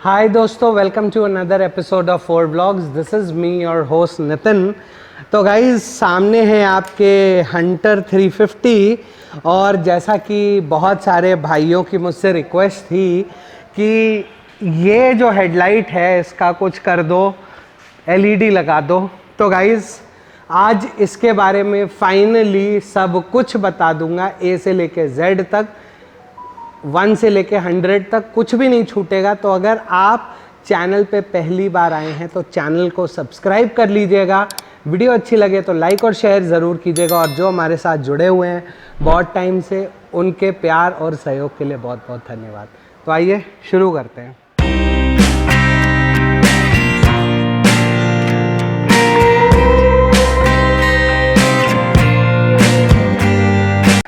हाय दोस्तों, welcome to another episode of four blogs. This is me your host Nitin. तो guys सामने है आपके हंटर 350 और जैसा कि बहुत सारे भाइयों की मुझसे रिक्वेस्ट थी कि ये जो हेडलाइट है इसका कुछ कर दो, एलईडी लगा दो। तो गाइज आज इसके बारे में फाइनली सब कुछ बता दूंगा, ए से लेके जेड तक, 1 से लेके 100 तक कुछ भी नहीं छूटेगा। तो अगर आप चैनल पे पहली बार आए हैं तो चैनल को सब्सक्राइब कर लीजिएगा, वीडियो अच्छी लगे तो लाइक और शेयर ज़रूर कीजिएगा, और जो हमारे साथ जुड़े हुए हैं बहुत टाइम से उनके प्यार और सहयोग के लिए बहुत बहुत धन्यवाद। तो आइए शुरू करते हैं।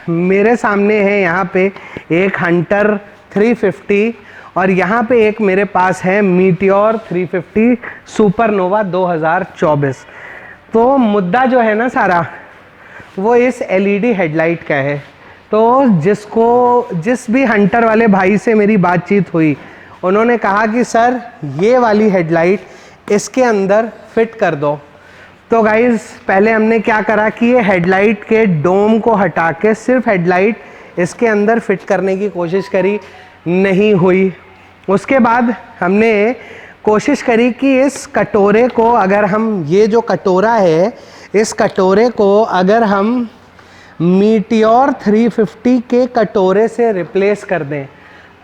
मेरे सामने है यहाँ पे एक हंटर 350 और यहाँ पे एक मेरे पास है मीटियोर 350 सुपरनोवा 2024। तो मुद्दा जो है ना सारा वो इस एलईडी हेडलाइट का है। तो जिस भी हंटर वाले भाई से मेरी बातचीत हुई उन्होंने कहा कि सर ये वाली हेडलाइट इसके अंदर फिट कर दो। तो गाइज़ पहले हमने क्या करा कि ये हेडलाइट के डोम को हटा के सिर्फ हेडलाइट इसके अंदर फिट करने की कोशिश करी, नहीं हुई। उसके बाद हमने कोशिश करी कि इस कटोरे को अगर हम, ये जो कटोरा है, इस कटोरे को अगर हम मीटियोर 350 के कटोरे से रिप्लेस कर दें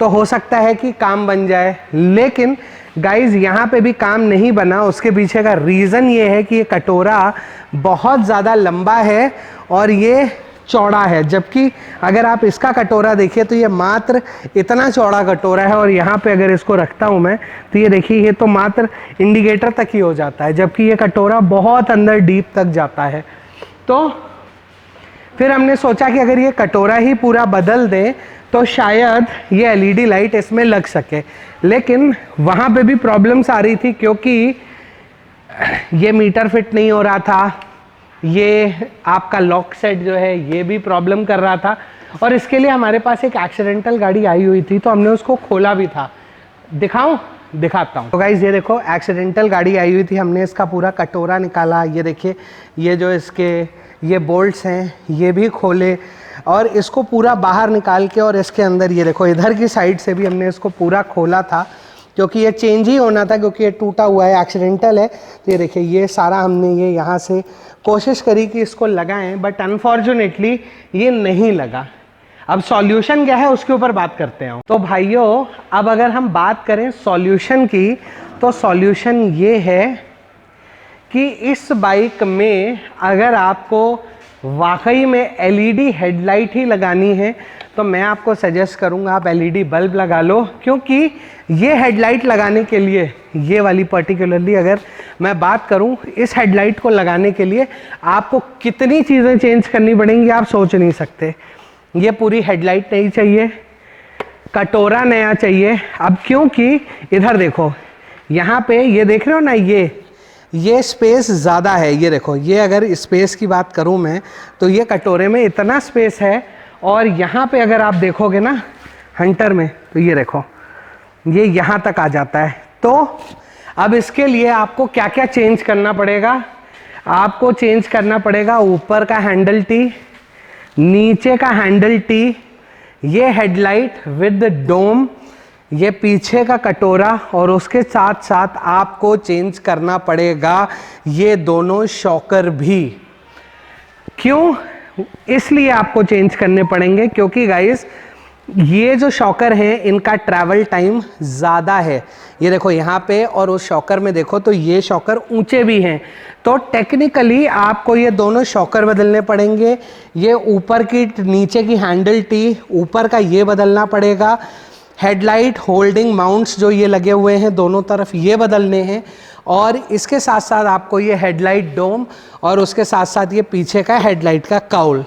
तो हो सकता है कि काम बन जाए। लेकिन गाइज़ यहाँ पे भी काम नहीं बना। उसके पीछे का रीज़न ये है कि ये कटोरा बहुत ज़्यादा लंबा है और ये चौड़ा है, जबकि अगर आप इसका कटोरा देखिए तो ये मात्र इतना चौड़ा कटोरा है, और यहाँ पे अगर इसको रखता हूँ मैं तो ये देखिए ये तो मात्र इंडिकेटर तक ही हो जाता है, जबकि ये कटोरा बहुत अंदर डीप तक जाता है। तो फिर हमने सोचा कि अगर ये कटोरा ही पूरा बदल दें तो शायद ये एलईडी लाइट इसमें लग सके। लेकिन वहाँ पे भी प्रॉब्लम्स आ रही थी, क्योंकि ये मीटर फिट नहीं हो रहा था, ये आपका लॉक सेट जो है ये भी प्रॉब्लम कर रहा था, और इसके लिए हमारे पास एक एक्सीडेंटल गाड़ी आई हुई थी तो हमने उसको खोला भी था। दिखाऊं? दिखाता हूँ। तो गाइज़ ये देखो एक्सीडेंटल गाड़ी आई हुई थी, हमने इसका पूरा कटोरा निकाला। ये देखिए ये जो इसके ये बोल्ट्स हैं ये भी खोले और इसको पूरा बाहर निकाल के, और इसके अंदर ये देखो इधर की साइड से भी हमने इसको पूरा खोला था, क्योंकि ये चेंज ही होना था, क्योंकि ये टूटा हुआ है, एक्सीडेंटल है। तो ये देखिए ये सारा हमने ये यहाँ से कोशिश करी कि इसको लगाएं, बट अनफॉर्चुनेटली ये नहीं लगा। अब सॉल्यूशन क्या है उसके ऊपर बात करते हैं। तो भाइयों अब अगर हम बात करें सॉल्यूशन की, तो सॉल्यूशन ये है कि इस बाइक में अगर आपको वाकई में एलईडी हेडलाइट ही लगानी है तो मैं आपको सजेस्ट करूंगा आप एलईडी बल्ब लगा लो, क्योंकि ये हेडलाइट लगाने के लिए, ये वाली पर्टिकुलरली अगर मैं बात करूं, इस हेडलाइट को लगाने के लिए आपको कितनी चीज़ें चेंज करनी पड़ेंगी आप सोच नहीं सकते। ये पूरी हेडलाइट नहीं चाहिए, कटोरा नया चाहिए। अब क्योंकि इधर देखो यहाँ पे ये देख रहे हो ना, ये स्पेस ज़्यादा है। ये देखो ये अगर स्पेस की बात करूँ मैं तो ये कटोरे में इतना स्पेस है, और यहाँ पे अगर आप देखोगे ना हंटर में तो ये देखो ये यहाँ तक आ जाता है। तो अब इसके लिए आपको क्या क्या चेंज करना पड़ेगा? आपको चेंज करना पड़ेगा ऊपर का हैंडल टी, नीचे का हैंडल टी, ये हेडलाइट विद डोम, ये पीछे का कटोरा, और उसके साथ साथ आपको चेंज करना पड़ेगा ये दोनों शॉकर भी। क्यों? इसलिए आपको चेंज करने पड़ेंगे क्योंकि गाइस ये जो शॉकर हैं इनका ट्रैवल टाइम ज़्यादा है। ये देखो यहाँ पे, और उस शॉकर में देखो तो ये शॉकर ऊंचे भी हैं, तो टेक्निकली आपको ये दोनों शॉकर बदलने पड़ेंगे। ये ऊपर की, नीचे की हैंडल टी, ऊपर का ये बदलना पड़ेगा। हेडलाइट होल्डिंग माउंट्स जो ये लगे हुए हैं दोनों तरफ ये बदलने हैं, और इसके साथ साथ आपको ये हेडलाइट डोम, और उसके साथ साथ ये पीछे का हेडलाइट का काउल,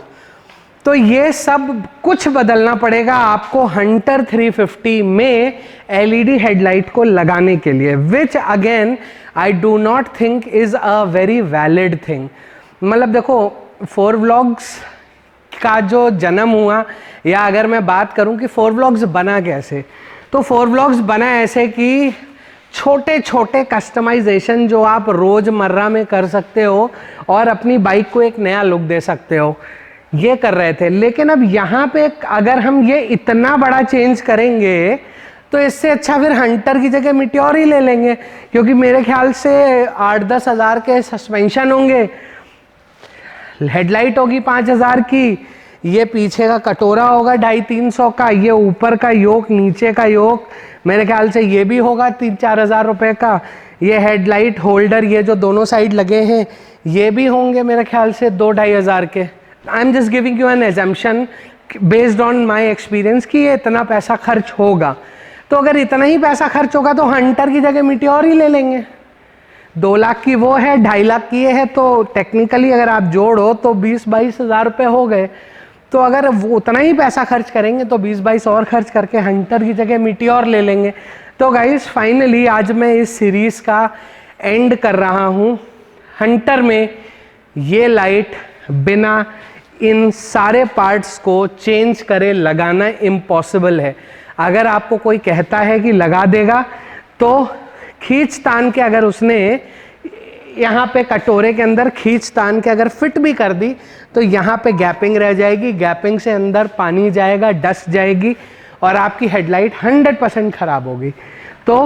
तो ये सब कुछ बदलना पड़ेगा आपको हंटर 350 में एलईडी हेडलाइट को लगाने के लिए, which again I do not think is a very valid thing. मतलब देखो फोर व्लॉग्स का जो जन्म हुआ, या अगर मैं बात करूं कि फोर व्लॉग्स बना कैसे, तो फोर व्लॉग्स बना ऐसे कि छोटे छोटे कस्टमाइजेशन जो आप रोजमर्रा में कर सकते हो और अपनी बाइक को एक नया लुक दे सकते हो, ये कर रहे थे। लेकिन अब यहाँ पे अगर हम ये इतना बड़ा चेंज करेंगे तो इससे अच्छा फिर हंटर की जगह मीटियोर ही ले लेंगे, क्योंकि मेरे ख्याल से 8-10 हज़ार के सस्पेंशन होंगे, हेडलाइट होगी 5,000 की, ये पीछे का कटोरा होगा 250-300 का, ये ऊपर का योक, नीचे का योक मेरे ख्याल से ये भी होगा 3-4 हज़ार रुपये का, ये हेडलाइट होल्डर ये जो दोनों साइड लगे हैं ये भी होंगे मेरे ख्याल से 2-2.5 हज़ार के। I am just giving you an assumption based on my experience कि ये इतना पैसा खर्च होगा। तो अगर इतना ही पैसा खर्च होगा तो हंटर की जगह मीटियोर ही ले लेंगे। 2 लाख की वो है, 2.5 लाख की ये है, तो टेक्निकली अगर आप जोड़ो तो 20-22 हज़ार रुपये हो गए। तो अगर वो उतना ही पैसा खर्च करेंगे तो 20-22 और खर्च करके हंटर की जगह मीटियोर ले लेंगे। तो गाइस फाइनली आज मैं इस सीरीज़ का एंड कर रहा हूँ। हंटर में ये लाइट बिना इन सारे पार्ट्स को चेंज करे लगाना इम्पॉसिबल है। अगर आपको कोई कहता है कि लगा देगा तो खींच तान के अगर उसने यहाँ पे कटोरे के अंदर खींच तान के अगर फिट भी कर दी तो यहाँ पे गैपिंग रह जाएगी, गैपिंग से अंदर पानी जाएगा, डस्ट जाएगी और आपकी हेडलाइट 100% खराब होगी। तो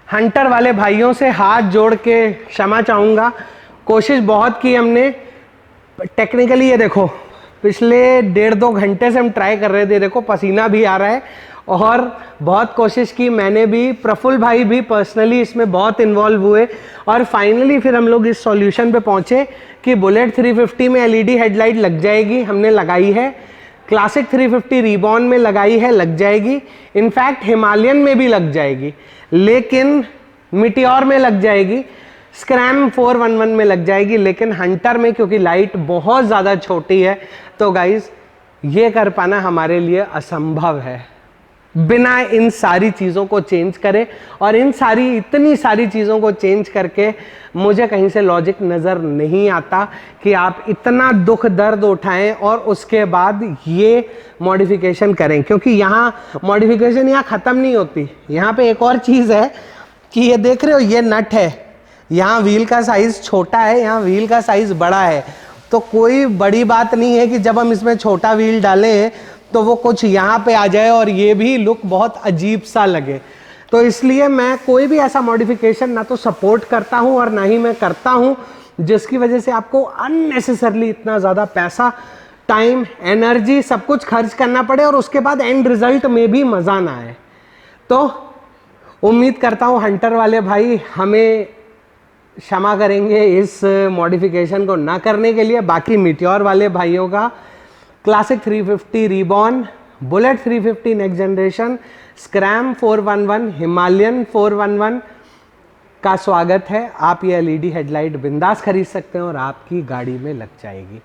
हंटर वाले भाइयों से हाथ जोड़ के क्षमा चाहूँगा, कोशिश बहुत की हमने। टेक्निकली ये देखो पिछले 1.5-2 घंटे से हम ट्राई कर रहे थे, देखो पसीना भी आ रहा है और बहुत कोशिश की मैंने भी, प्रफुल्ल भाई भी पर्सनली इसमें बहुत इन्वॉल्व हुए और फाइनली फिर हम लोग इस सॉल्यूशन पे पहुंचे कि बुलेट 350 में एलईडी हेडलाइट लग जाएगी, हमने लगाई है। क्लासिक 350 रिबॉन में लगाई है, लग जाएगी। इनफैक्ट हिमालयन में भी लग जाएगी, लेकिन मीटियोर में लग जाएगी, स्क्रैम 411 में लग जाएगी, लेकिन हंटर में क्योंकि लाइट बहुत ज़्यादा छोटी है तो गाइज ये कर पाना हमारे लिए असंभव है बिना इन सारी चीज़ों को चेंज करे। और इतनी सारी चीज़ों को चेंज करके मुझे कहीं से लॉजिक नज़र नहीं आता कि आप इतना दुख दर्द उठाएं और उसके बाद ये मॉडिफिकेशन करें, क्योंकि यहाँ मॉडिफिकेशन यहाँ ख़त्म नहीं होती। यहाँ पे एक और चीज़ है कि ये देख रहे हो, ये नट है, यहाँ व्हील का साइज़ छोटा है, यहाँ व्हील का साइज़ बड़ा है। तो कोई बड़ी बात नहीं है कि जब हम इसमें छोटा व्हील डालें तो वो कुछ यहाँ पे आ जाए और ये भी लुक बहुत अजीब सा लगे। तो इसलिए मैं कोई भी ऐसा मॉडिफिकेशन ना तो सपोर्ट करता हूँ और ना ही मैं करता हूँ जिसकी वजह से आपको अननेसेसरली इतना ज़्यादा पैसा, टाइम, एनर्जी सब कुछ खर्च करना पड़े और उसके बाद एंड रिजल्ट में भी मज़ा ना आए। तो उम्मीद करता हूँ हंटर वाले भाई हमें क्षमा करेंगे इस मॉडिफिकेशन को ना करने के लिए। बाकी मीटियोर वाले भाइयों का classic 350 ribbon, bullet 350 next generation, scrum 411, Himalayan 411 का स्वागत है। आप ये एलईडी हेडलाइट बिंदास खरीद सकते हैं और आपकी गाड़ी में लग जाएगी।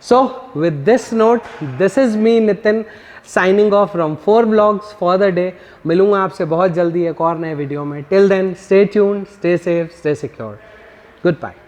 So with this note, this is me Nitin signing off from 4 vlogs for the day. मिलूंगा आपसे बहुत जल्दी एक और नए वीडियो में। Till then stay tuned, stay safe, stay secure. Good bye.